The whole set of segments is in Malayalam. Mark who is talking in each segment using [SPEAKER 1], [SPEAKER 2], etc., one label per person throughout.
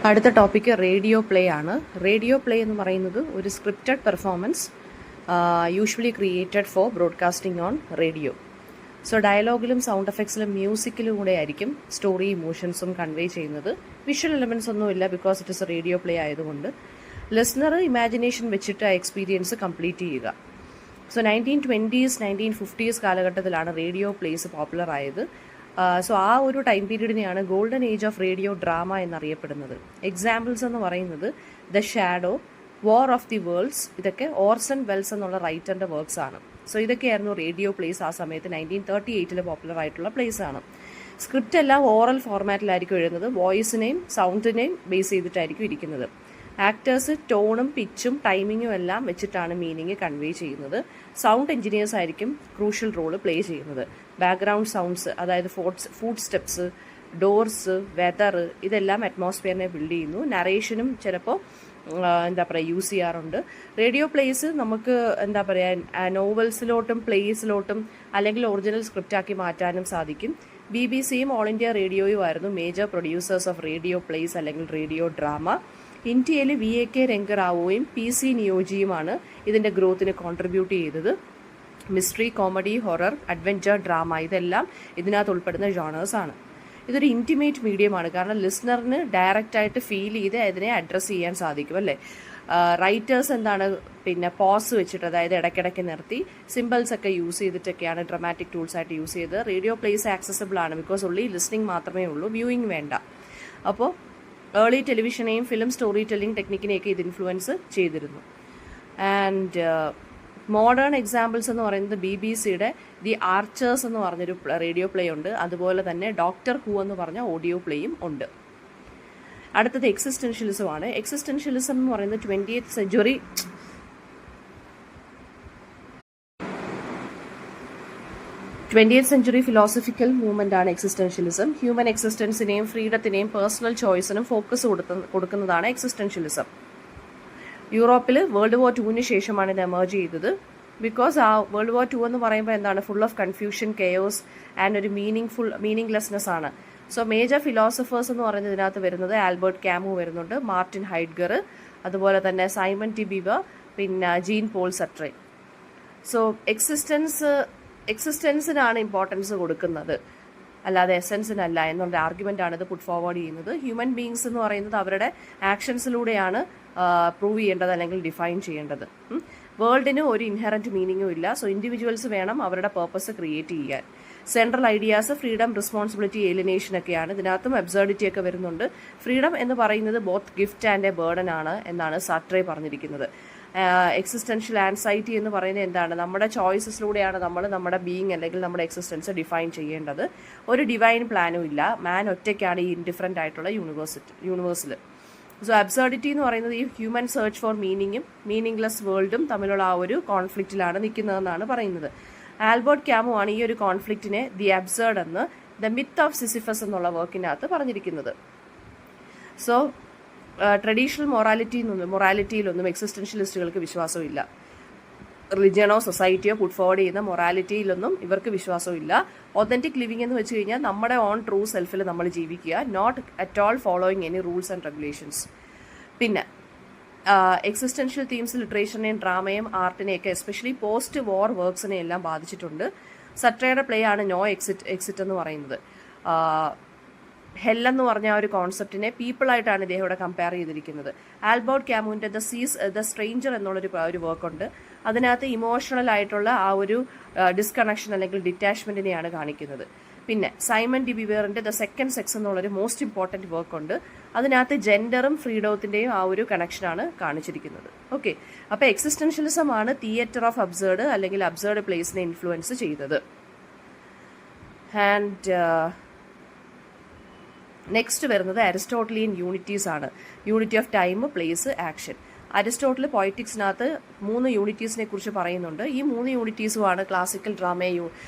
[SPEAKER 1] അടുത്ത ടോപ്പിക്ക് റേഡിയോ പ്ലേ ആണ്. റേഡിയോ പ്ലേ എന്ന് പറയുന്നത് ഒരു scripted performance usually created for broadcasting on radio. So ഡയലോഗിലും സൗണ്ട് എഫക്ട്സിലും മ്യൂസിക്കിലും കൂടെ ആയിരിക്കും സ്റ്റോറി ഇമോഷൻസും കൺവേ ചെയ്യുന്നത്. വിഷ്വൽ എലമെൻറ്റ്സ് ഒന്നുമില്ല, because it is a radio play ആയതുകൊണ്ട് ലിസ്ണർ ഇമാജിനേഷൻ വെച്ചിട്ട് ആ എക്സ്പീരിയൻസ് കംപ്ലീറ്റ് ചെയ്യുക. സോ 1920s 1950s കാലഘട്ടത്തിലാണ് റേഡിയോ പ്ലേസ് പോപ്പുലർ ആയത്. സോ ആ ഒരു ടൈം പീരീഡിനെയാണ് golden age of radio drama എന്നറിയപ്പെടുന്നത്. എക്സാമ്പിൾസ് എന്ന് പറയുന്നത് the shadow, war of the worlds, ഇതൊക്കെ ഓർസൺ വെൽസ് എന്നുള്ള റൈറ്ററിൻ്റെ വർക്ക്സ് ആണ്. സോ ഇതൊക്കെയായിരുന്നു റേഡിയോ പ്ലേസ് ആ സമയത്ത് 1938 പോപ്പുലർ ആയിട്ടുള്ള പ്ലേസ് ആണ്. സ്ക്രിപ്റ്റ് എല്ലാം ഓറൽ ഫോർമാറ്റിലായിരിക്കും എഴുതുന്നത്. വോയിസിനെയും സൗണ്ടിനെയും ബേസ് ചെയ്തിട്ടായിരിക്കും ഇരിക്കുന്നത്. ആക്ടേഴ്സ് ടോണും പിച്ചും ടൈമിങ്ങും എല്ലാം വെച്ചിട്ടാണ് മീനിങ് കൺവേ ചെയ്യുന്നത്. സൗണ്ട് എഞ്ചിനീയേഴ്സ് ആയിരിക്കും ക്രൂഷ്യൽ റോള് പ്ലേ ചെയ്യുന്നത്. ബാക്ക്ഗ്രൗണ്ട് സൗണ്ട്സ്, അതായത് ഫുഡ് സ്റ്റെപ്സ്, ഡോർസ്, വെതർ, ഇതെല്ലാം അറ്റ്മോസ്ഫിയറിനെ ബിൽഡ് ചെയ്യുന്നു. നറേഷനും ചിലപ്പോൾ യൂസ് ചെയ്യാറുണ്ട്. റേഡിയോ പ്ലേസ് നമുക്ക് നോവൽസിലോട്ടും പ്ലേസിലോട്ടും അല്ലെങ്കിൽ ഒറിജിനൽ സ്ക്രിപ്റ്റാക്കി മാറ്റാനും സാധിക്കും. BBC-യും ഓൾ ഇന്ത്യ റേഡിയോയും ആയിരുന്നു major producers of radio place അല്ലെങ്കിൽ റേഡിയോ ഡ്രാമ. ഇന്ത്യയിൽ VAK രംഗറാവുവും PC നിയോജിയുമാണ് ഇതിൻ്റെ ഗ്രോത്തിന് കോൺട്രിബ്യൂട്ട് ചെയ്തത്. Mystery, comedy, horror, adventure, drama, ഇതെല്ലാം ഇതിനകത്ത് ഉൾപ്പെടുന്ന ജോണേഴ്സ് ആണ്. ഇതൊരു ഇൻറ്റിമേറ്റ് മീഡിയമാണ്, കാരണം ലിസ്ണറിന് ഡയറക്റ്റായിട്ട് ഫീൽ ചെയ്ത് അതിനെ അഡ്രസ്സ് ചെയ്യാൻ സാധിക്കും അല്ലേ. റൈറ്റേഴ്സ് പോസ് വെച്ചിട്ട്, അതായത് ഇടയ്ക്കിടയ്ക്ക് നിർത്തി സിമ്പിൾസ് ഒക്കെ യൂസ് ചെയ്തിട്ടൊക്കെയാണ് ഡ്രമാറ്റിക് ടൂൾസ് ആയിട്ട് യൂസ് ചെയ്ത്. റേഡിയോ പ്ലേസ് ആക്സസിബിൾ ആണ്, ബിക്കോസ് ഉള്ളി ലിസ്ണിംഗ് മാത്രമേ ഉള്ളൂ, വ്യൂയിങ് വേണ്ട. അപ്പോൾ ഏർലി ടെലിവിഷനെയും ഫിലിം സ്റ്റോറി ടെല്ലിംഗ് ടെക്നിക്കിനെയൊക്കെ ഇത് ഇൻഫ്ലുവൻസ് ചെയ്തിരുന്നു. ആൻഡ് മോഡേൺ എക്സാമ്പിൾസ് എന്ന് പറയുന്നത് BBC-യുടെ ദി ആർച്ചേഴ്സ് എന്ന് പറഞ്ഞൊരു റേഡിയോ പ്ലേ ഉണ്ട്. അതുപോലെ തന്നെ ഡോക്ടർ ഹൂ എന്ന് പറഞ്ഞ ഓഡിയോ പ്ലേയും ഉണ്ട്. അടുത്തത് എക്സിസ്റ്റൻഷ്യലിസം ആണ്. എക്സിസ്റ്റൻഷ്യലിസം എന്ന് പറയുന്നത് 20th സെഞ്ചുറി ഫിലോസഫിക്കൽ മൂവ്മെന്റ് ആണ് എക്സിസ്റ്റൻഷ്യലിസം. ഹ്യൂമൻ എക്സിസ്റ്റൻസിനെയും ഫ്രീഡത്തിനെയും പേഴ്സണൽ ചോയ്സിനും ഫോക്കസ് കൊടുക്കുന്നതാണ് എക്സിസ്റ്റൻഷ്യലിസം. യൂറോപ്പിൽ വേൾഡ് വാർ 2 ശേഷമാണ് ഇത് എമേർജ് ചെയ്തത്. ബിക്കോസ് ആ വേൾഡ് വാർ 2 എന്ന് പറയുമ്പോൾ എന്താണ്, full of confusion, chaos and ഒരു മീനിങ്ലെസ്നെസ് ആണ്. സോ മേജർ ഫിലോസഫേഴ്സ് എന്ന് പറയുന്നത് ഇതിനകത്ത് വരുന്നത് ആൽബർട്ട് ക്യാമു വരുന്നുണ്ട്, മാർട്ടിൻ ഹൈഡ്ഗർ, അതുപോലെ തന്നെ സൈമൺ ടി ബീവർ, പിന്നെ ജീൻ പോൾ സട്രെ. സോ എക്സിസ്റ്റൻസിനാണ് ഇമ്പോർട്ടൻസ് കൊടുക്കുന്നത്, അല്ലാതെ എസെൻസിനല്ല എന്നുള്ള ആർഗ്യുമെൻ്റ് ആണ് ഇത് പുട്ട് ഫോർവേഡ് ചെയ്യുന്നത്. ഹ്യൂമൻ ബീങ്സ് എന്ന് പറയുന്നത് അവരുടെ ആക്ഷൻസിലൂടെയാണ് പ്രൂവ് ചെയ്യേണ്ടത് അല്ലെങ്കിൽ ഡിഫൈൻ ചെയ്യേണ്ടത്. വേൾഡിന് ഒരു ഇൻഹെറൻറ്റ് മീനിങ്ങും ഇല്ല. സോ ഇൻഡിവിജ്വൽസ് വേണം അവരുടെ പേർപ്പസ് ക്രിയേറ്റ് ചെയ്യാൻ. Central ideas freedom, responsibility, alienation ഒക്കെയാണ്. ഇതിനകത്തും അബ്സർഡിറ്റി ഒക്കെ വരുന്നുണ്ട്. ഫ്രീഡം എന്ന് പറയുന്നത് both gift and A burden ആണ് എന്നാണ് സാട്രെ പറഞ്ഞിരിക്കുന്നത്. എക്സിസ്റ്റൻഷ്യൽ ആൻസൈറ്റി എന്ന് പറയുന്നത് എന്താണ്, നമ്മുടെ ചോയ്സസിലൂടെയാണ് നമ്മൾ നമ്മുടെ ബീയിങ് അല്ലെങ്കിൽ നമ്മുടെ എക്സിസ്റ്റൻസ് ഡിഫൈൻ ചെയ്യേണ്ടത്. ഒരു ഡിവൈൻ പ്ലാനും ഇല്ല. മാൻ ഒറ്റയ്ക്കാണ് ഈ ഇൻഡിഫറൻ്റ് ആയിട്ടുള്ള യൂണിവേഴ്സിൽ. സോ അബ്സർഡിറ്റി എന്ന് പറയുന്നത് ഈ ഹ്യൂമൻ സെർച്ച് ഫോർ മീനിങ്ങും മീനിങ്ലെസ് വേൾഡും തമ്മിലുള്ള ആ ഒരു കോൺഫ്ലിക്റ്റിലാണ് നിൽക്കുന്നതെന്നാണ് പറയുന്നത്. ആൽബർട്ട് ക്യാമു ആണ് ഈ ഒരു കോൺഫ്ലിക്റ്റിനെ ദി അബ്സേർഡ് എന്ന് ദ മിത്ത് ഓഫ് സിസിഫസ് എന്നുള്ള വർക്കിനകത്ത് പറഞ്ഞിരിക്കുന്നത്. സോ ട്രഡീഷണൽ മൊറാലിറ്റിയിലൊന്നും എക്സിസ്റ്റൻഷ്യലിസ്റ്റുകൾക്ക് വിശ്വാസമില്ല. റിലിജനോ സൊസൈറ്റിയോ പുട്ട് ഫോർവേഡ് ചെയ്യുന്ന മൊറാലിറ്റിയിലൊന്നും ഇവർക്ക് വിശ്വാസമില്ല. ഒതന്റിക് ലിവിംഗ് എന്ന് വെച്ച് കഴിഞ്ഞാൽ നമ്മുടെ ഓൺ ട്രൂ സെൽഫിൽ നമ്മൾ ജീവിക്കുക, not at all following any rules and regulations. പിന്നെ എക്സിസ്റ്റൻഷ്യൽ തീംസ് ലിറ്ററേച്ചറിനെയും ഡ്രാമയും ആർട്ടിനെയൊക്കെ എസ്പെഷ്യലി പോസ്റ്റ് വാർ വർക്ക്സിനെ എല്ലാം ബാധിച്ചിട്ടുണ്ട്. സട്രയുടെ പ്ലേ ആണ് നോ എക്സിറ്റ് എന്ന് പറയുന്നത്. ഹെൽ എന്ന് പറഞ്ഞ ഒരു കോൺസെപ്റ്റിനെ പീപ്പിളായിട്ടാണ് ഇദ്ദേഹം ഇവിടെ കമ്പയർ ചെയ്തിരിക്കുന്നത്. ആൽബർട്ട് ക്യാമുവിൻ്റെ ദ സ്ട്രേഞ്ചർ എന്നുള്ളൊരു വർക്കുണ്ട്. അതിനകത്ത് ഇമോഷണൽ ആയിട്ടുള്ള ആ ഒരു ഡിസ്കണക്ഷൻ അല്ലെങ്കിൽ ഡിറ്റാച്ച്മെൻറ്റിനെയാണ് കാണിക്കുന്നത്. പിന്നെ സൈമൺ ടി ബീവറിൻ്റെ ദ സെക്കൻഡ് സെക്സ് എന്നുള്ളൊരു മോസ്റ്റ് ഇമ്പോർട്ടൻറ്റ് വർക്കുണ്ട്. അതിനകത്ത് ജെൻഡറും ഫ്രീഡത്തിൻ്റെയും ആ ഒരു കണക്ഷനാണ് കാണിച്ചിരിക്കുന്നത്. ഓക്കെ, അപ്പോൾ എക്സിസ്റ്റൻഷ്യലിസം ആണ് തിയേറ്റർ ഓഫ് അബ്സേർഡ് അല്ലെങ്കിൽ അബ്സേർഡ് പ്ലേസിനെ ഇൻഫ്ലുവൻസ് ചെയ്തത്. ആൻഡ് നെക്സ്റ്റ് വരുന്നത് അരിസ്റ്റോട്ടലിയൻ യൂണിറ്റീസ് ആണ്. Unity of time, place, action. Aristotle പോയറ്റിക്സിനകത്ത് 3 യൂണിറ്റീസിനെ കുറിച്ച് പറയുന്നുണ്ട്. ഈ 3 യൂണിറ്റീസുമാണ് ക്ലാസിക്കൽ ഡ്രാമയെ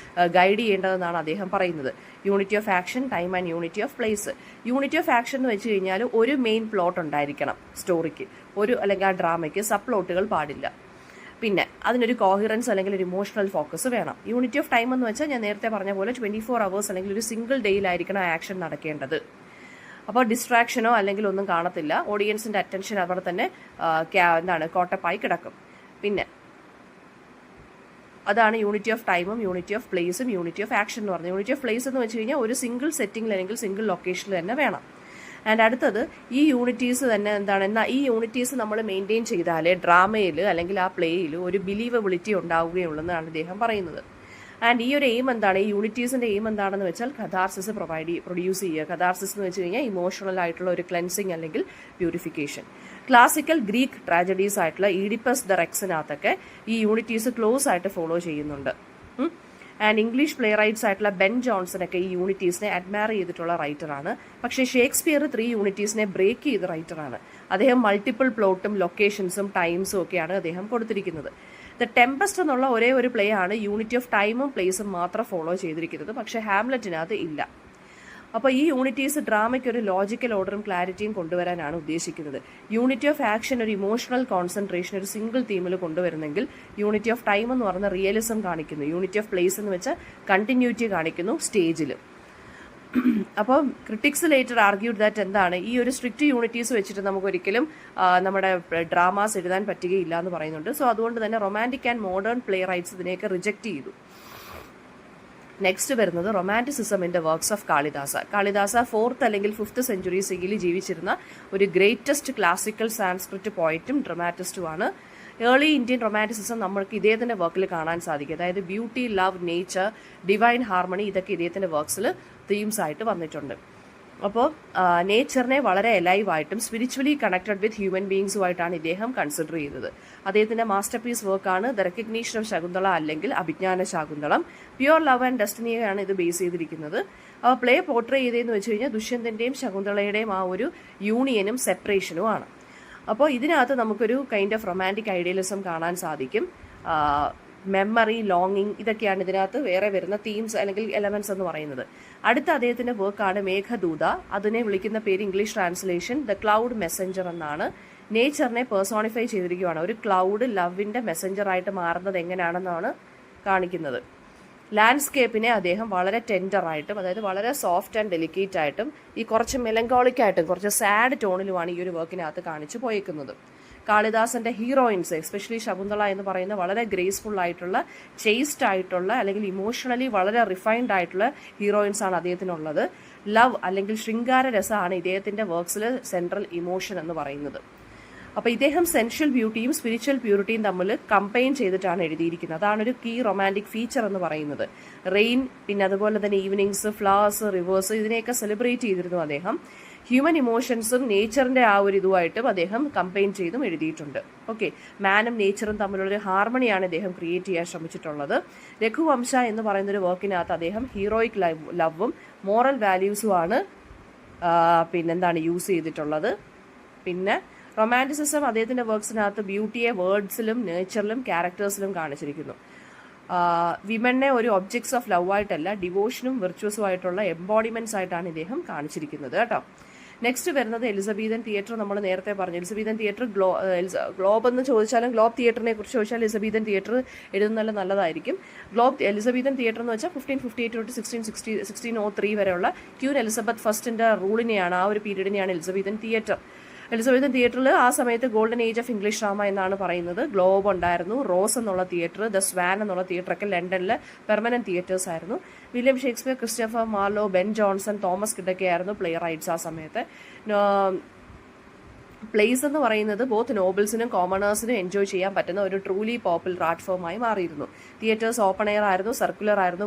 [SPEAKER 1] ഗൈഡ് ചെയ്യേണ്ടതെന്നാണ് അദ്ദേഹം പറയുന്നത്. Unity of action, time and unity of place. Unity of action എന്ന് വെച്ച് കഴിഞ്ഞാൽ ഒരു മെയിൻ പ്ലോട്ട് ഉണ്ടായിരിക്കണം സ്റ്റോറിക്ക്, അല്ലെങ്കിൽ ആ ഡ്രാമയ്ക്ക് സബ് പ്ലോട്ടുകൾ പാടില്ല. പിന്നെ അതിനൊരു കോഹിറൻസ് അല്ലെങ്കിൽ ഒരു ഇമോഷണൽ ഫോക്കസ് വേണം. യൂണിറ്റി ഓഫ് ടൈം എന്ന് വെച്ചാൽ ഞാൻ നേരത്തെ പറഞ്ഞ പോലെ 24 hours അല്ലെങ്കിൽ ഒരു സിംഗിൾ ഡേയിലായിരിക്കണം ആക്ഷൻ നടക്കേണ്ടത്. അപ്പോൾ ഡിസ്ട്രാക്ഷനോ അല്ലെങ്കിൽ ഒന്നും കാണത്തില്ല. ഓഡിയൻസിൻ്റെ അറ്റൻഷൻ അവിടെ തന്നെ കോട്ടപ്പായി കിടക്കും. പിന്നെ അതാണ് യൂണിറ്റി ഓഫ് ടൈമും യൂണിറ്റി ഓഫ് പ്ലേസും യൂണിറ്റി ഓഫ് ആക്ഷൻ എന്ന് പറഞ്ഞത്. യൂണിറ്റി ഓഫ് പ്ലേസ് എന്ന് വെച്ച് കഴിഞ്ഞാൽ ഒരു സിംഗിൾ സെറ്റിംഗിൽ അല്ലെങ്കിൽ സിംഗിൾ ലൊക്കേഷനിൽ തന്നെ വേണം. ആൻഡ് അടുത്തത് ഈ യൂണിറ്റീസ് തന്നെ എന്നാൽ ഈ യൂണിറ്റീസ് നമ്മൾ മെയിൻറ്റെയിൻ ചെയ്താലേ ഡ്രാമയിൽ അല്ലെങ്കിൽ ആ പ്ലേയിൽ ഒരു ബിലീവബിലിറ്റി ഉണ്ടാവുകയുള്ളൂ അദ്ദേഹം പറയുന്നത്. ആൻഡ് ഈ ഒരു എയിം എന്താണ്, ഈ യൂണിറ്റീസിൻ്റെ എയിം എന്താണെന്ന് വെച്ചാൽ കഥാർസിസ് പ്രൊഡ്യൂസ് ചെയ്യുക. കഥാർസിസ് എന്ന് വെച്ച് കഴിഞ്ഞാൽ ഇമോഷണൽ ആയിട്ടുള്ള ഒരു ക്ലെൻസിങ് അല്ലെങ്കിൽ പ്യൂരിഫിക്കേഷൻ. ക്ലാസിക്കൽ ഗ്രീക്ക് ട്രാജഡീസ് ആയിട്ടുള്ള ഈഡിപ്പസ് ദ റെക്സിനകത്തൊക്കെ ഈ യൂണിറ്റീസ് ക്ലോസ് ആയിട്ട് ഫോളോ ചെയ്യുന്നുണ്ട്. ആൻഡ് ഇംഗ്ലീഷ് പ്ലേ റൈറ്റ്സ് ആയിട്ടുള്ള ബെൻ ജോൺസൺ ഒക്കെ ഈ യൂണിറ്റീസിനെ അഡ്മയർ ചെയ്തിട്ടുള്ള റൈറ്ററാണ്. പക്ഷേ ഷേക്സ്പിയർ 3 യൂണിറ്റീസിനെ ബ്രേക്ക് ചെയ്ത റൈറ്ററാണ്. അദ്ദേഹം മൾട്ടിപ്പിൾ പ്ലോട്ടും ലൊക്കേഷൻസും ടൈംസും ഒക്കെയാണ് അദ്ദേഹം കൊടുത്തിരിക്കുന്നത്. ദ ടെമ്പസ്റ്റ് എന്നുള്ള ഒരേ ഒരു പ്ലേ ആണ് യൂണിറ്റി ഓഫ് ടൈമും പ്ലേസും മാത്രം ഫോളോ ചെയ്തിരിക്കുന്നത്. പക്ഷേ ഹാംലെറ്റിനകത്ത് ഇല്ല. അപ്പോൾ ഈ യൂണിറ്റീസ് ഡ്രാമയ്ക്ക് ഒരു ലോജിക്കൽ ഓർഡറും ക്ലാരിറ്റിയും കൊണ്ടുവരാനാണ് ഉദ്ദേശിക്കുന്നത്. യൂണിറ്റി ഓഫ് ആക്ഷൻ ഒരു ഇമോഷണൽ കോൺസെൻട്രേഷൻ ഒരു സിംഗിൾ തീമിൽ കൊണ്ടുവരുന്നെങ്കിൽ യൂണിറ്റി ഓഫ് ടൈം എന്ന് പറയുന്ന റിയലിസം കാണിക്കുന്നു. യൂണിറ്റി ഓഫ് പ്ലേസ് എന്ന് വെച്ചാൽ കണ്ടിന്യൂറ്റി കാണിക്കുന്നു സ്റ്റേജിൽ. അപ്പോൾ ക്രിട്ടിക്സ് ലേറ്റർ ആർഗ്യൂഡ് ദാറ്റ് എന്താണ്, ഈ ഒരു സ്ട്രിക്റ്റ് യൂണിറ്റീസ് വെച്ചിട്ട് നമുക്ക് ഒരിക്കലും നമ്മുടെ ഡ്രാമാസ് എഴുതാൻ പറ്റുകയില്ല എന്ന് പറയുന്നുണ്ട്. സോ അതുകൊണ്ട് തന്നെ romantic and modern playwrights ഇതിനെയൊക്കെ റിജക്റ്റ് ചെയ്തു. നെക്സ്റ്റ് വരുന്നത് romanticism in the works of Kalidasa. Kalidasa 4th അല്ലെങ്കിൽ 5th സെഞ്ചുറീസിൽ ജീവിച്ചിരുന്ന ഒരു ഗ്രേറ്റസ്റ്റ് ക്ലാസിക്കൽ സാൻസ്ക്രിറ്റ് പോയറ്റും ഡ്രമാറ്റിസ്റ്റുമാണ്. ഏർലി ഇന്ത്യൻ റൊമാൻറ്റിസിസം നമ്മൾക്ക് ഇദ്ദേഹത്തിൻ്റെ വർക്കിൽ കാണാൻ സാധിക്കും. അതായത് beauty, love, nature, divine harmony ഇതൊക്കെ ഇദ്ദേഹത്തിൻ്റെ വർക്ക്സിൽ തീംസ് ആയിട്ട് വന്നിട്ടുണ്ട്. അപ്പോൾ നേച്ചറിനെ വളരെ എലൈവായിട്ടും സ്പിരിച്വലി കണക്റ്റഡ് വിത്ത് ഹ്യൂമൻ ബീങ്സുമായിട്ടാണ് ഇദ്ദേഹം കൺസിഡർ ചെയ്തത്. അദ്ദേഹത്തിൻ്റെ മാസ്റ്റർ പീസ് വർക്കാണ് ദ റെക്കഗ്നീഷൻ ഓഫ് ശകുന്തള അല്ലെങ്കിൽ Abhijnana Shakuntalam. Pure love and ഡെസ്റ്റിനിയെയാണ് ഇത് ബേസ് ചെയ്തിരിക്കുന്നത്. അപ്പോൾ പ്ലേ പോർട്രേ ചെയ്തതെന്ന് വെച്ച് കഴിഞ്ഞാൽ ദുഷ്യന്തൻ്റെയും ശകുന്തളയുടെയും ആ ഒരു യൂണിയനും സെപ്പറേഷനുമാണ്. അപ്പോൾ ഇതിനകത്ത് നമുക്കൊരു കൈൻഡ് ഓഫ് റൊമാൻറ്റിക് ഐഡിയലിസം കാണാൻ സാധിക്കും. മെമ്മറി, ലോങ്ങിങ് ഇതൊക്കെയാണ് ഇതിനകത്ത് വേറെ വരുന്ന തീംസ് അല്ലെങ്കിൽ എലമെന്റ്സ് എന്ന് പറയുന്നത്. അടുത്ത അദ്ദേഹത്തിൻ്റെ വർക്കാണ് മേഘദൂത. അതിനെ വിളിക്കുന്ന പേര് English translation the cloud Messenger എന്നാണ്. നേച്ചറിനെ പേഴ്സോണിഫൈ ചെയ്തിരിക്കുകയാണ്. ഒരു ക്ലൗഡ് ലവിൻ്റെ മെസ്സഞ്ചറായിട്ട് മാറുന്നത് എങ്ങനെയാണെന്നാണ് കാണിക്കുന്നത്. ലാൻഡ്സ്കേപ്പിനെ അദ്ദേഹം വളരെ ടെൻഡറായിട്ടും അതായത് വളരെ സോഫ്റ്റ് ആൻഡ് ഡെലിക്കേറ്റ് ആയിട്ടും ഈ കുറച്ച് മെലങ്കോളിക്കായിട്ടും കുറച്ച് സാഡ് ടോണിലുമാണ് ഈ ഒരു വർക്കിനകത്ത് കാണിച്ചു പോയേക്കുന്നത്. കാളിദാസന്റെ ഹീറോയിൻസ് എസ്പെഷ്യലി ശകുന്തള എന്ന് പറയുന്ന വളരെ ഗ്രേസ്ഫുൾ ആയിട്ടുള്ള ചേസ്റ്റ് ആയിട്ടുള്ള അല്ലെങ്കിൽ ഇമോഷണലി വളരെ റിഫൈൻഡ് ആയിട്ടുള്ള ഹീറോയിൻസ് ആണ് അദ്ദേഹത്തിനുള്ളത്. ലവ് അല്ലെങ്കിൽ ശൃംഗാര രസമാണ് ഇദ്ദേഹത്തിന്റെ വർക്ക്സിൽ സെൻട്രൽ ഇമോഷൻ എന്ന് പറയുന്നത്. അപ്പോൾ ഇദ്ദേഹം സെൻഷ്യൽ ബ്യൂട്ടിയും സ്പിരിച്വൽ പ്യൂരിറ്റിയും തമ്മിൽ കമ്പൈൻ ചെയ്തിട്ടാണ് എഴുതിയിരിക്കുന്നത്. അതാണൊരു കീ റൊമാൻറ്റിക് ഫീച്ചർ എന്ന് പറയുന്നത്. റെയിൻ, പിന്നെ അതുപോലെ തന്നെ ഈവനിങ്സ്, ഫ്ലവേഴ്സ്, റിവേഴ്സ് ഇതിനെയൊക്കെ സെലിബ്രേറ്റ് ചെയ്തിരുന്നു അദ്ദേഹം. ഹ്യൂമൻ ഇമോഷൻസും നേച്ചറിൻ്റെ ആ ഒരു ഇതുമായിട്ടും അദ്ദേഹം കമ്പൈൻ ചെയ്തും എഴുതിയിട്ടുണ്ട്. ഓക്കെ, മാനും നേച്ചറും തമ്മിലുള്ളൊരു ഹാർമണിയാണ് അദ്ദേഹം ക്രിയേറ്റ് ചെയ്യാൻ ശ്രമിച്ചിട്ടുള്ളത്. രഘുവംശ എന്ന് പറയുന്നൊരു വർക്കിനകത്ത് അദ്ദേഹം ഹീറോയിക് ലവും മോറൽ വാല്യൂസുമാണ് പിന്നെന്താണ് യൂസ് ചെയ്തിട്ടുള്ളത്. പിന്നെ റൊമാൻറ്റിസിസം അദ്ദേഹത്തിൻ്റെ വർക്ക്സിനകത്ത് ബ്യൂട്ടിയെ വേർഡ്സിലും നേച്ചറിലും ക്യാരക്ടേഴ്സിലും കാണിച്ചിരിക്കുന്നു. വിമനെ ഒരു ഒബ്ജക്ട്സ് ഓഫ് ലവ് ആയിട്ടല്ല ഡിവോഷനും വിർച്വസും ആയിട്ടുള്ള എംബോഡിമെന്റ്സ് ആയിട്ടാണ് ഇദ്ദേഹം കാണിച്ചിരിക്കുന്നത് കേട്ടോ. നെക്സ്റ്റ് വരുന്നത് എലിസബീതൻ തിയേറ്റർ. നമ്മൾ നേരത്തെ പറഞ്ഞു എലിസബീതൻ തിയേറ്റർ ഗ്ലോബ് എന്ന് ചോദിച്ചാലും ഗ്ലോബ് തിയേറ്ററിനെ കുറിച്ച് ചോദിച്ചാൽ എലിസബീതൻ തിയേറ്റർ എഴുതുന്നത് നല്ലതായിരിക്കും. എലിസബീതൻ തിയേറ്റർ എന്ന് വെച്ചാൽ 1558 തൊട്ട് 1603 വരെയുള്ള ക്യൂൻ എലിസബത്ത് ഫസ്റ്റിൻ്റെ റൂളിനെയാണ്, ആ ഒരു പീരീഡിനെയാണ് എലിസബീതൻ തിയേറ്റർ. എലിസബത്തൻ തിയേറ്ററിൽ ആ സമയത്ത് golden age of English drama എന്നാണ് പറയുന്നത്. ഗ്ലോബ് ഉണ്ടായിരുന്നു, റോസ് എന്നുള്ള തിയേറ്റർ, ദ സ്വാൻ എന്നുള്ള തിയേറ്ററൊക്കെ ലണ്ടനിലെ പെർമനന്റ് തിയേറ്റേഴ്സ് ആയിരുന്നു. William Shakespeare, Christopher Marlowe, Ben Jonson, Thomas കിഡൊക്കെ ആയിരുന്നു പ്ലേ റൈറ്റ്സ് ആ സമയത്ത്. പ്ലേസ് എന്ന് പറയുന്നത് ബോത്ത് നോബിൾസിനും കോമണേഴ്സിനും എൻജോയ് ചെയ്യാൻ പറ്റുന്ന ഒരു ട്രൂലി പോപ്പുലർ ആർട്ട് ഫോമായി മാറിയിരുന്നു. തിയേറ്റേഴ്സ് ഓപ്പൺ എയർ ആയിരുന്നു, സർക്കുലർ ആയിരുന്നു,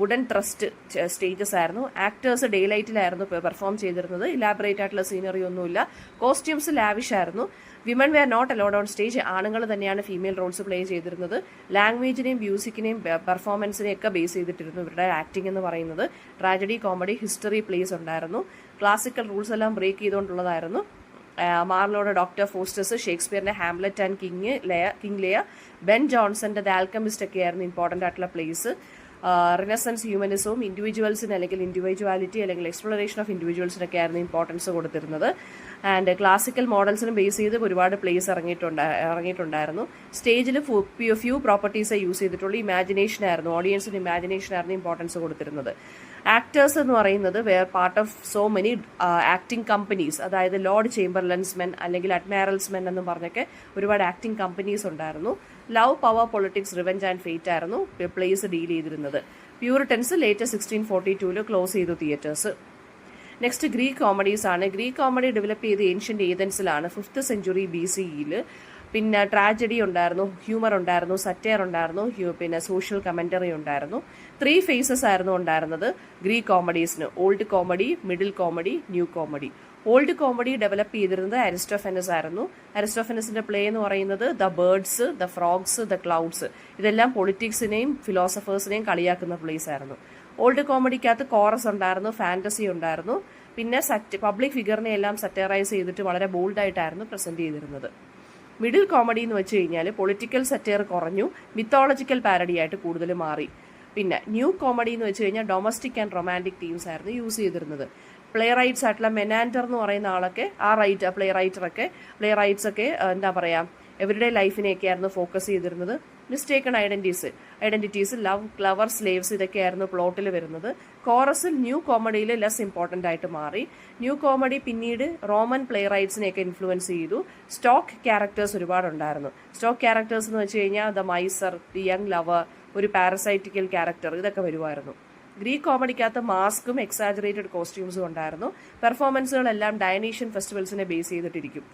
[SPEAKER 1] വുഡൻ ട്രസ്റ്റ് സ്റ്റേജസ് ആയിരുന്നു. ആക്ടേഴ്സ് ഡേ ലൈറ്റിലായിരുന്നു പെർഫോം ചെയ്തിരുന്നത്. ഇലാബറേറ്റ് ആയിട്ടുള്ള സീനറി ഒന്നുമില്ല. കോസ്റ്റ്യൂംസ് ലാവിഷ് ആയിരുന്നു. Women were not allowed on stage. ആണുങ്ങൾ തന്നെയാണ് ഫീമെയിൽ റോൾസ് പ്ലേ ചെയ്തിരുന്നത്. ലാംഗ്വേജിനെയും മ്യൂസിക്കിനെയും പെർഫോമൻസിനെയും ഒക്കെ ബേസ് ചെയ്തിട്ടിരുന്നു ഇവരുടെ ആക്ടിംഗ് എന്ന് പറയുന്നത്. ട്രാജഡി, കോമഡി, ഹിസ്റ്ററി പ്ലേസ് ഉണ്ടായിരുന്നു. ക്ലാസിക്കൽ റൂൾസ് എല്ലാം ബ്രേക്ക് ചെയ്തുകൊണ്ടുള്ളതായിരുന്നു. മാർലോയുടെ ഡോക്ടർ ഫോസ്റ്റേഴ്സ്, ഷേക്സ്പിയറിന്റെ Hamlet and King Lear, Ben ജോൺസന്റെ ദ ആൽക്കമിസ്റ്റ് ഒക്കെ ആയിരുന്നു ഇമ്പോർട്ടൻ്റ് ആയിട്ടുള്ള പ്ലേസ്. റിനസൻസ് ഹ്യൂമനിസവും ഇൻഡിവിജ്വൽസിന് അല്ലെങ്കിൽ ഇൻഡിവിജ്വാലിറ്റി അല്ലെങ്കിൽ എക്സ്പ്ലോറേഷൻ ഓഫ് ഇൻഡിവിജ്വൽസിനൊക്കെ ആയിരുന്നു ഇമ്പോർട്ടൻസ് കൊടുത്തിരുന്നത്. ആൻഡ് ക്ലാസിക്കൽ മോഡൽസിനും ബേസ് ചെയ്ത് ഒരുപാട് പ്ലേസ് ഇറങ്ങിയിട്ടുണ്ടായിരുന്നു. സ്റ്റേജിൽ ഫ്യൂ പ്രോപ്പർട്ടീസേ യൂസ് ചെയ്തിട്ടുള്ളൂ. ഇമാജിനേഷൻ ആയിരുന്നു, ഓഡിയൻസിന് ഇമാജിനേഷൻ ആയിരുന്നു ഇമ്പോർട്ടൻസ് കൊടുത്തിരുന്നത്. ആക്ടേഴ്സ് എന്ന് പറയുന്നത് part of so many acting companies, അതായത് ലോർഡ് ചേംബർലൻസ്മെൻ അല്ലെങ്കിൽ അഡ്മിറൽസ്മെൻ എന്നും പറഞ്ഞൊക്കെ ഒരുപാട് ആക്ടിംഗ് കമ്പനീസ് ഉണ്ടായിരുന്നു. Love, power, politics, revenge and fate ആയിരുന്നു പ്ലേസ് ഡീൽ ചെയ്തിരുന്നത്. പ്യൂരിറ്റൻസ് ലേറ്റർ 1642 ക്ലോസ് ചെയ്തു തിയേറ്റേഴ്സ്. നെക്സ്റ്റ് ഗ്രീക്ക് കോമഡീസ് ആണ്. ഗ്രീക്ക് കോമഡി ഡെവലപ്പ് ചെയ്ത് ഏൻഷ്യൻ്റ് ഏതൻസിലാണ് 5th century BCE. പിന്നെ ട്രാജഡി ഉണ്ടായിരുന്നു, ഹ്യൂമർ ഉണ്ടായിരുന്നു, സറ്റയർ ഉണ്ടായിരുന്നു, പിന്നെ സോഷ്യൽ കമന്ററി ഉണ്ടായിരുന്നു. 3 phases ആയിരുന്നു ഉണ്ടായിരുന്നത് ഗ്രീക്ക് കോമഡീസിന്: old comedy, middle comedy, new comedy. Old comedy develop ചെയ്തിരുന്നത് അരിസ്റ്റോഫനസ് ആയിരുന്നു. അരിസ്റ്റോഫനസിന്റെ പ്ലേ എന്ന് പറയുന്നത് the birds, the frogs, the clouds, ഇതെല്ലാം പൊളിറ്റിക്സിനെയും ഫിലോസഫേഴ്സിനെയും കളിയാക്കുന്ന പ്ലേസ് ആയിരുന്നു. ഓൾഡ് കോമഡിക്കകത്ത് കോറസ് ഉണ്ടായിരുന്നു, ഫാന്റസി ഉണ്ടായിരുന്നു, പിന്നെ പബ്ലിക് ഫിഗറിനെ എല്ലാം സറ്ററൈസ് ചെയ്തിട്ട് വളരെ ബോൾഡായിട്ടായിരുന്നു പ്രസന്റ് ചെയ്തിരുന്നത്. മിഡിൽ കോമഡി എന്ന് വെച്ച് കഴിഞ്ഞാൽ പൊളിറ്റിക്കൽ സറ്റയർ കുറഞ്ഞു, മിത്തോളജിക്കൽ പാരഡി ആയിട്ട് കൂടുതൽ മാറി. പിന്നെ ന്യൂ കോമഡി എന്ന് വെച്ച് കഴിഞ്ഞാൽ ഡൊമസ്റ്റിക് ആൻഡ് റൊമാൻറ്റിക് തീംസ് ആയിരുന്നു യൂസ് ചെയ്തിരുന്നത്. പ്ലേ റൈറ്റ്സ് ആയിട്ടുള്ള മെനാൻഡർ എന്ന് പറയുന്ന ആളൊക്കെ പ്ലേ റൈറ്റ്സ് ഒക്കെ എന്താ പറയുക, എവരുടെ ലൈഫിനെയൊക്കെ ആയിരുന്നു ഫോക്കസ് ചെയ്തിരുന്നത്. Mistaken identities, love, clever, slaves, ഇതൊക്കെയായിരുന്നു പ്ലോട്ടിൽ വരുന്നത്. കോറസിൽ ന്യൂ കോമഡിയിൽ ലെസ് ഇമ്പോർട്ടൻ്റ് ആയിട്ട് മാറി. ന്യൂ കോമഡി പിന്നീട് റോമൻ പ്ലേ റൈറ്റ്സിനെയൊക്കെ ഇൻഫ്ലുവൻസ് ചെയ്തു. സ്റ്റോക്ക് ക്യാരക്ടേഴ്സ് ഒരുപാടുണ്ടായിരുന്നു. സ്റ്റോക്ക് ക്യാരക്ടേഴ്സ് എന്ന് വെച്ച് കഴിഞ്ഞാൽ the miser, the young lover, ഒരു പാരസൈറ്റിക്കൽ ക്യാരക്ടർ, ഇതൊക്കെ വരുമായിരുന്നു. ഗ്രീക്ക് കോമഡിക്കകത്ത് മാസ്കും എക്സാജറേറ്റഡ് കോസ്റ്റ്യൂംസും ഉണ്ടായിരുന്നു. പെർഫോമൻസുകളെല്ലാം ഡയനീഷ്യൻ ഫെസ്റ്റിവൽസിനെ ബേസ് ചെയ്തിട്ടിരിക്കും.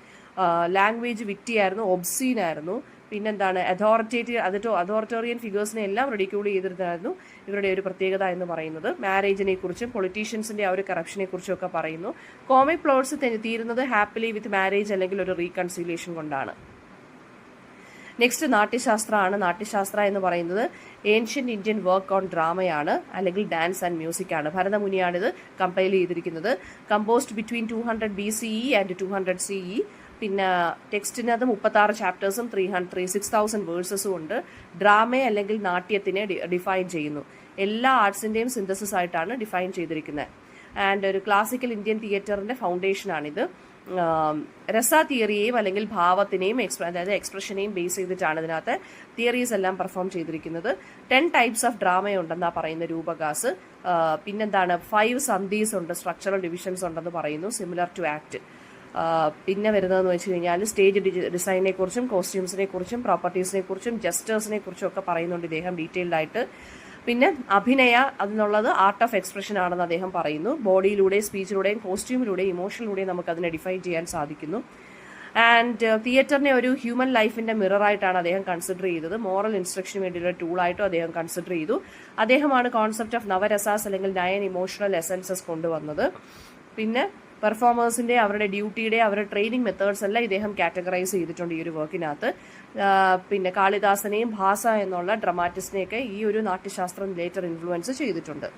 [SPEAKER 1] ലാംഗ്വേജ് വിറ്റി ആയിരുന്നു, ഒബ്സീൻ ആയിരുന്നു. പിന്നെന്താണ്, അതോറിറ്റേറിയൻ ഫിഗേഴ്സിനെ എല്ലാം റെഡിക്യൂൾ ചെയ്തിരുന്നായിരുന്നു ഇവരുടെ ഒരു പ്രത്യേകത എന്ന് പറയുന്നത്. മാരേജിനെ കുറിച്ചും പൊളിറ്റീഷ്യൻസിന്റെ ആ ഒരു കറപ്ഷനെ കുറിച്ചും ഒക്കെ പറയുന്നു. കോമിക് പ്ലോട്ട്സ് തീരുന്നത് ഹാപ്പിലി വിത്ത് മാരേജ് അല്ലെങ്കിൽ ഒരു റീകൺസിലിയേഷൻ കൊണ്ടാണ്. നെക്സ്റ്റ് നാട്യശാസ്ത്രമാണ്. നാട്യശാസ്ത്ര എന്ന് പറയുന്നത് ഏൻഷ്യന്റ് ഇന്ത്യൻ വർക്ക് ഓൺ ഡ്രാമയാണ്, അല്ലെങ്കിൽ ഡാൻസ് ആൻഡ് മ്യൂസിക് ആണ്. ഭരതമുനിയാണിത് കമ്പൈൽ ചെയ്തിരിക്കുന്നത്. Composed between 200 BCE and 200 CE. പിന്നെ ടെക്സ്റ്റിനകത്ത് 36 ചാപ്റ്റേഴ്സും 6,000 വേഴ്സസും ഉണ്ട്. ഡ്രാമയെ അല്ലെങ്കിൽ നാട്യത്തിനെ ഡിഫൈൻ ചെയ്യുന്നു. എല്ലാ ആർട്സിന്റെയും സിന്തസിസ് ആയിട്ടാണ് ഡിഫൈൻ ചെയ്തിരിക്കുന്നത്. ആൻഡ് ഒരു ക്ലാസിക്കൽ ഇന്ത്യൻ തിയേറ്ററിന്റെ ഫൗണ്ടേഷനാണിത്. രസ തിയറിയെയും അല്ലെങ്കിൽ ഭാവത്തിനെയും അതായത് എക്സ്പ്രഷനെയും ബേസ് ചെയ്തിട്ടാണ് ഇതിനകത്ത് തിയറീസ് എല്ലാം പെർഫോം ചെയ്തിരിക്കുന്നത്. 10 types ഓഫ് ഡ്രാമയുണ്ടെന്നാണ് പറയുന്ന രൂപകാസ്. പിന്നെന്താണ്, 5 സന്ധീസ് ഉണ്ട്, സ്ട്രക്ചറൽ ഡിവിഷൻസ് ഉണ്ടെന്ന് പറയുന്നു, സിമിലർ ടു ആക്ട്. പിന്നെ വരുന്നതെന്ന് വെച്ച് കഴിഞ്ഞാൽ സ്റ്റേജ് ഡിസൈനെ കുറിച്ചും കോസ്റ്റ്യൂംസിനെ കുറിച്ചും പ്രോപ്പർട്ടീസിനെ കുറിച്ചും ജസ്റ്റേഴ്സിനെ കുറിച്ചും ഒക്കെ പറയുന്നുണ്ട് ഇദ്ദേഹം ഡീറ്റെയിൽഡ് ആയിട്ട്. പിന്നെ അഭിനയ അതിനുള്ളത് ആർട്ട് ഓഫ് എക്സ്പ്രഷൻ ആണെന്ന് അദ്ദേഹം പറയുന്നു. ബോഡിയിലൂടെയും സ്പീച്ചിലൂടെയും കോസ്റ്റ്യൂമിലൂടെയും ഇമോഷനിലൂടെയും നമുക്ക് അതിനെ ഡിഫൈൻ ചെയ്യാൻ സാധിക്കുന്നു. ആൻഡ് തിയേറ്ററിനെ ഒരു ഹ്യൂമൻ ലൈഫിന്റെ മിററായിട്ടാണ് അദ്ദേഹം കൺസിഡർ ചെയ്തത്. മോറൽ ഇൻസ്ട്രക്ഷന് വേണ്ടിയുള്ള ടൂളായിട്ടും അദ്ദേഹം കൺസിഡർ ചെയ്തു. അദ്ദേഹമാണ് കോൺസെപ്റ്റ് ഓഫ് നവരസാസ് അല്ലെങ്കിൽ 9 ഇമോഷണൽ എസൻസസ് കൊണ്ടുവന്നത്. പിന്നെ പെർഫോമേഴ്സിന്റെ അവരുടെ ഡ്യൂട്ടിയുടെ അവരുടെ ട്രെയിനിങ് മെത്തേഡ്സ് എല്ലാം ഇദ്ദേഹം കാറ്റഗറൈസ് ചെയ്തിട്ടുണ്ട് ഈ ഒരു വർക്കിനകത്ത്. പിന്നെ കാളിദാസനെയും ഭാസ എന്നുള്ള ഡ്രമാറ്റിസ്റ്റിനെയൊക്കെ ഈ ഒരു നാട്യശാസ്ത്രം ലേറ്റർ ഇൻഫ്ലുവൻസ് ചെയ്തിട്ടുണ്ട്.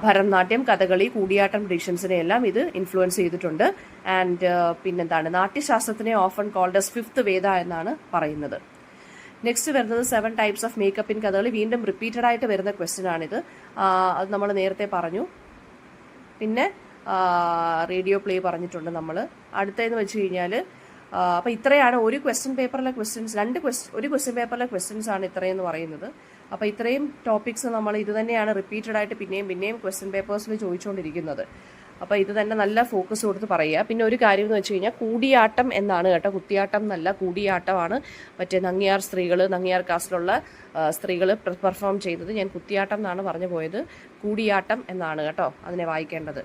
[SPEAKER 1] ഭരതനാട്യം, കഥകളി, കൂടിയാട്ടം ട്രഡീഷൻസിനെ എല്ലാം ഇത് ഇൻഫ്ലുവൻസ് ചെയ്തിട്ടുണ്ട്. ആൻഡ് പിന്നെന്താണ്, നാട്യശാസ്ത്രത്തിനെ ഓഫൺ കോൾഡ് as 5th വേദ എന്നാണ് പറയുന്നത്. നെക്സ്റ്റ് വരുന്നത് 7 types of makeup in Kathakali. വീണ്ടും റിപ്പീറ്റഡ് ആയിട്ട് വരുന്ന ക്വസ്റ്റ്യൻ ആണിത്. അത് നമ്മൾ നേരത്തെ പറഞ്ഞു. പിന്നെ റേഡിയോ പ്ലേ പറഞ്ഞിട്ടുണ്ട് നമ്മൾ. അടുത്തതെന്ന് വെച്ച് കഴിഞ്ഞാൽ അപ്പോൾ ഇത്രയാണ് ഒരു ക്വസ്റ്റ്യൻ പേപ്പറിലെ ക്വസ്റ്റ്യൻസ്. ഒരു ക്വസ്റ്റ്യൻ പേപ്പറിലെ ക്വസ്റ്റ്യൻസ് ആണ് ഇത്രയെന്ന് പറയുന്നത്. അപ്പോൾ ഇത്രയും ടോപ്പിക്സ് നമ്മൾ ഇത് തന്നെയാണ് റിപ്പീറ്റഡ് ആയിട്ട് പിന്നെയും ക്വസ്റ്റ്യൻ പേപ്പേഴ്സിൽ ചോദിച്ചുകൊണ്ടിരിക്കുന്നത്. അപ്പോൾ ഇത് തന്നെ നല്ല ഫോക്കസ് കൊടുത്ത് പറയുക. പിന്നെ ഒരു കാര്യം എന്ന് വെച്ച് കഴിഞ്ഞാൽ കൂടിയാട്ടം എന്നാണ് കേട്ടോ, കുത്തിയാട്ടം എന്നല്ല, കൂടിയാട്ടമാണ്. മറ്റേ നങ്ങിയാർ കാസ്റ്റിലുള്ള സ്ത്രീകൾ പെർഫോം ചെയ്തത്. ഞാൻ കുത്തിയാട്ടം എന്നാണ് പറഞ്ഞു പോയത്. കൂടിയാട്ടം എന്നാണ് കേട്ടോ അതിനെ വായിക്കേണ്ടത്.